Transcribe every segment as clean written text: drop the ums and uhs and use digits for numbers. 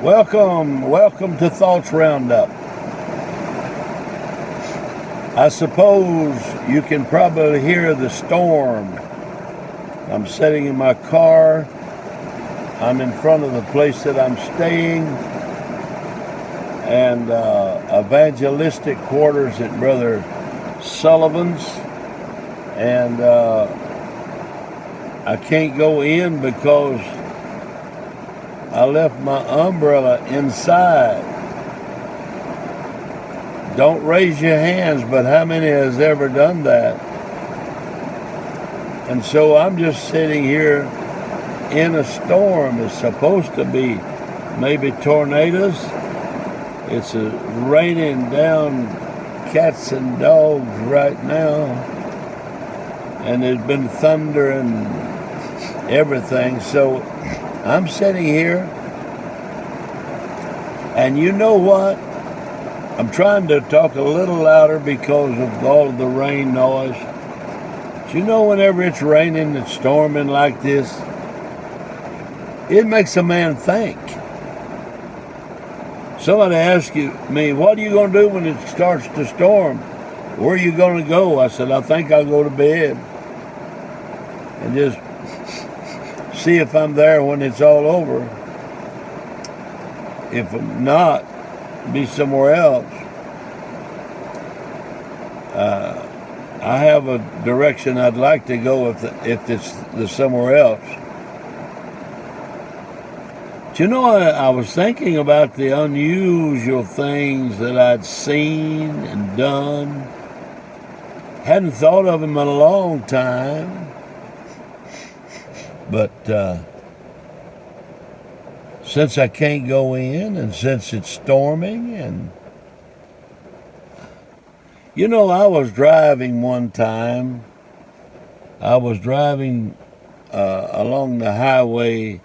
Welcome to Thoughts Roundup. I suppose you can probably hear the storm. I'm sitting in my car. I'm in front of the place that I'm staying, and evangelistic quarters at Brother Sullivan's, and I can't go in because I left my umbrella inside. Don't raise your hands, but how many has ever done that? And so I'm just sitting here in a storm. It's supposed to be maybe tornadoes. It's raining down cats and dogs right now. And there's been thunder and everything. So I'm sitting here, and you know what? I'm trying to talk a little louder because of all of the rain noise. But you know, whenever it's raining and storming like this, it makes a man think. Somebody asked me, what are you going to do when it starts to storm? Where are you going to go? I said, I think I'll go to bed and just see if I'm there when it's all over. If I'm not, be somewhere else. I have a direction I'd like to go if it's somewhere else. But you know, I was thinking about the unusual things that I'd seen and done. Hadn't thought of them in a long time. But since I can't go in, and since it's storming, and you know, I was driving one time. I was driving along the highway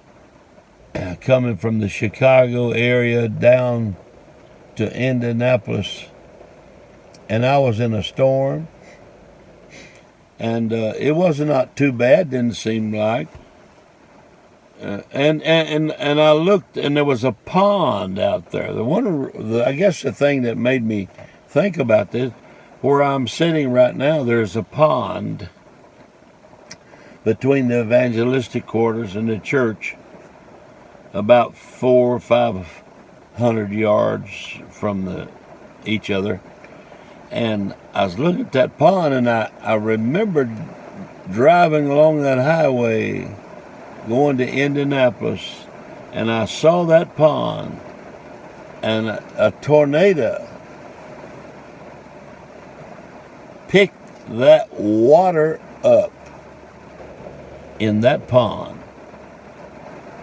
coming from the Chicago area down to Indianapolis, and I was in a storm, and it was not too bad, didn't seem like. And I looked, and there was a pond out there. I guess the thing that made me think about this, where I'm sitting right now, there's a pond between the evangelistic quarters and the church, about 400 or 500 yards from each other. And I was looking at that pond, and I remembered driving along that highway going to Indianapolis, and I saw that pond, and a tornado picked that water up in that pond.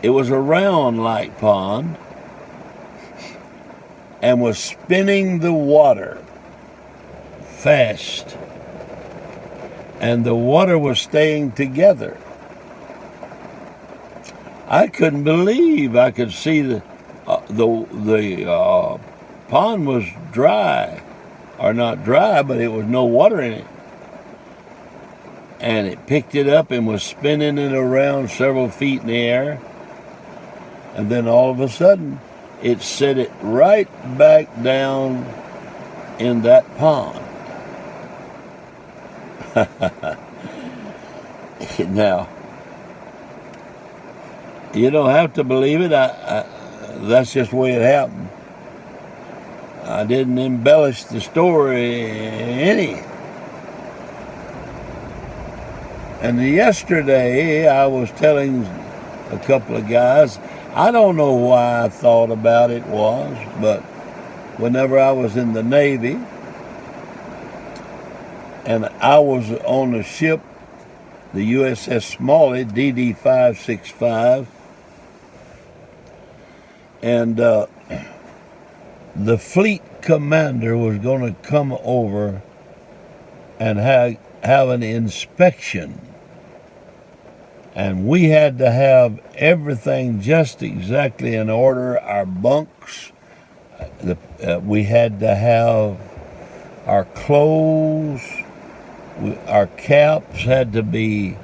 It was a round-like pond and was spinning the water fast, and the water was staying together. I couldn't believe I could see the pond was dry, or not dry, but it was no water in it. And it picked it up and was spinning it around several feet in the air. And then all of a sudden, it set it right back down in that pond. Now, you don't have to believe it. That's just the way it happened. I didn't embellish the story any. And yesterday, I was telling a couple of guys, I don't know why I thought about it but whenever I was in the Navy, and I was on a ship, the USS Smalley, DD 565, and the fleet commander was going to come over and have an inspection. And we had to have everything just exactly in order. Our bunks, we had to have our clothes, our caps had to be,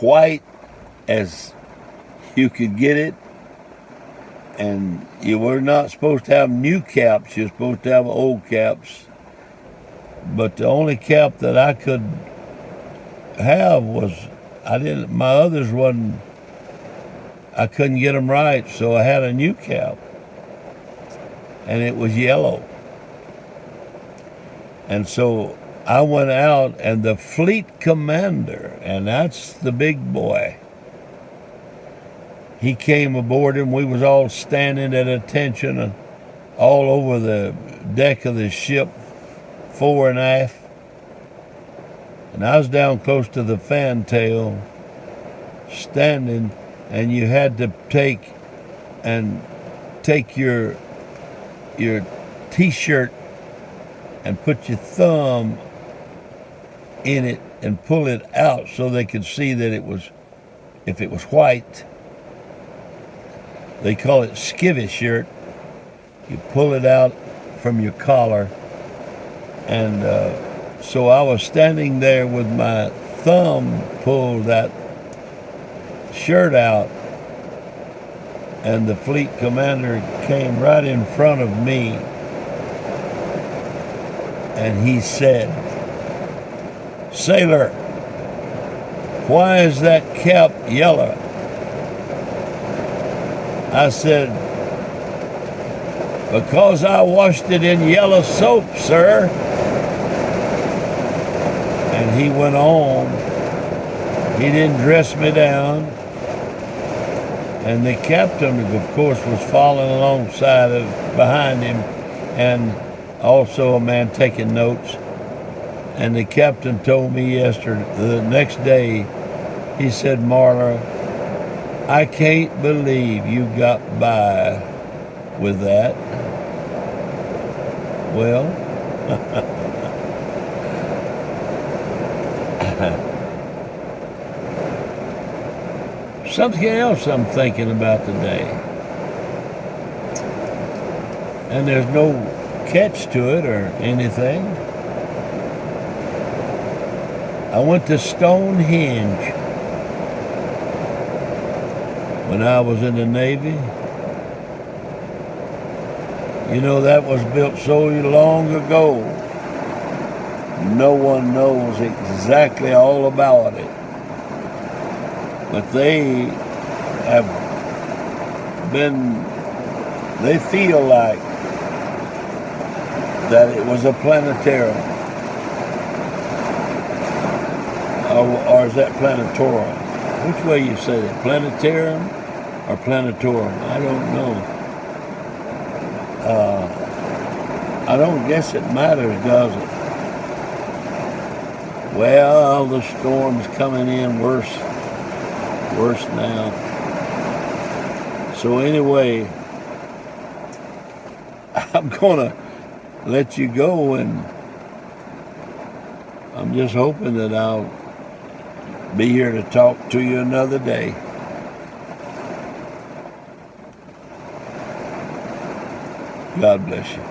white as you could get it. And you were not supposed to have new caps. You're supposed to have old caps. But the only cap that I could have was, my others wasn't, I couldn't get them right, so I had a new cap. And it was yellow. And so I went out, and the fleet commander, and that's the big boy, he came aboard, and we was all standing at attention and all over the deck of the ship, fore and aft. And I was down close to the fantail, standing, and you had to take your T-shirt and put your thumb in it and pull it out so they could see that if it was white. They call it skivvy shirt. You pull it out from your collar. And so I was standing there with my thumb pulled that shirt out, and the fleet commander came right in front of me, and he said, "Sailor, why is that cap yellow?" I said, "Because I washed it in yellow soap, sir." And he went on. He didn't dress me down. And the captain, of course, was following alongside behind him, and also a man taking notes. And the captain told me the next day, he said, "Marler, I can't believe you got by with that." Well, something else I'm thinking about today, and there's no catch to it or anything. I went to Stonehenge when I was in the Navy. You know, that was built so long ago, no one knows exactly all about it. But they feel like that it was a planetarium. Or is that planetarium? Which way you say that? Planetarium or planetarium? I don't know. I don't guess it matters, does it? Well, the storm's coming in worse now. So anyway, I'm gonna let you go, and I'm just hoping that I'll be here to talk to you another day. God bless you.